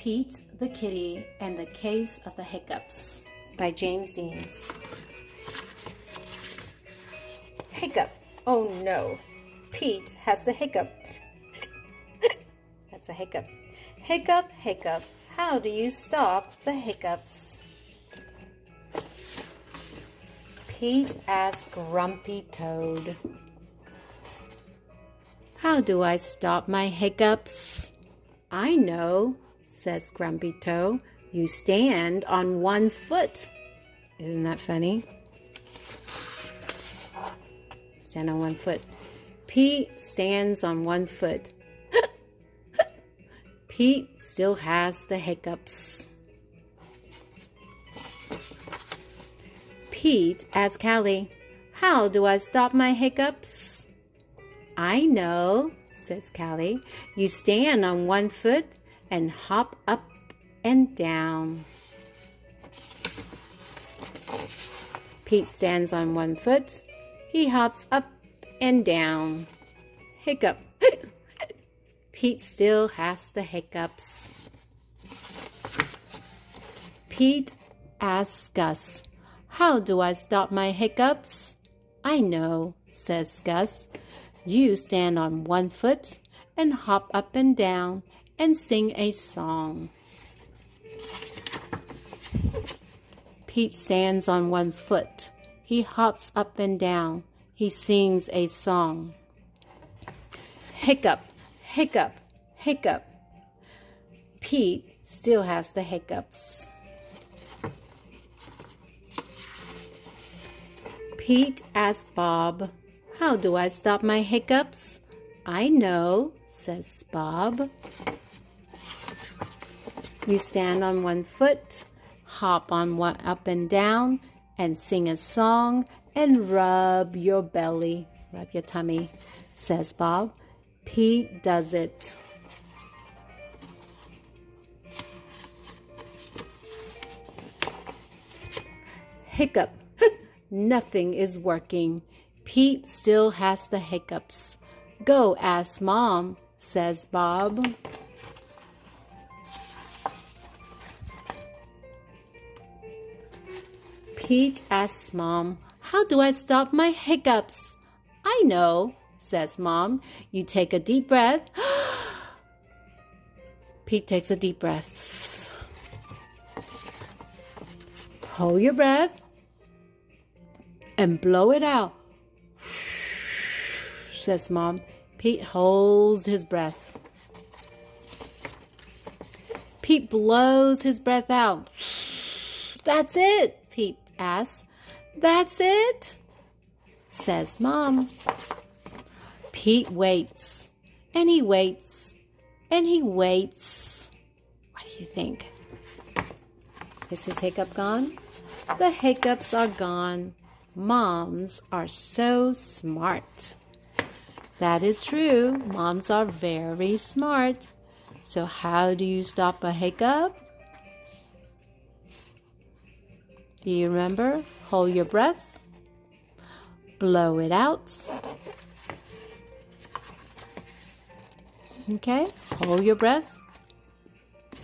Pete the Kitty and the Case of the Hiccups by James Deans. Hiccup. Oh no. Pete has the hiccup. That's a hiccup. Hiccup, hiccup. How do you stop the hiccups? Pete asked Grumpy Toad. How do I stop my hiccups? I know, says Grumpy Toad. You stand on one foot. Isn't that funny? Stand on one foot. Pete stands on one foot. Pete still has the hiccups. Pete asked Callie, how do I stop my hiccups? I know, says Callie. You stand on one foot and hop up and down. Pete stands on one foot. He hops up and down. Hiccup. Pete still has the hiccups. Pete asks Gus, how do I stop my hiccups? I know, says Gus. You stand on one foot and hop up and down and sing a song. Pete stands on one foot. He hops up and down. He sings a song. Hiccup, hiccup, hiccup. Pete still has the hiccups. Pete asked Bob, how do I stop my hiccups? I know, says Bob. You stand on one foot, hop on one up and down, and sing a song, and rub your belly, rub your tummy, says Bob. Pete does it. Hiccup. Nothing is working. Pete still has the hiccups. Go ask Mom, says Bob. Pete asks Mom, how do I stop my hiccups? I know, says Mom. You take a deep breath. Pete takes a deep breath. Hold your breath and blow it out, says Mom. Pete holds his breath. Pete blows his breath out. That's it, Pete asks. That's it, says Mom. Pete waits, and he waits, and he waits. What do you think? Is his hiccup gone? The hiccups are gone. Moms are so smart. That is true. Moms are very smart. So how do you stop a hiccup? Do you remember? Hold your breath. Blow it out. Okay? Hold your breath.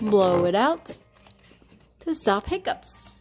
Blow it out to stop hiccups.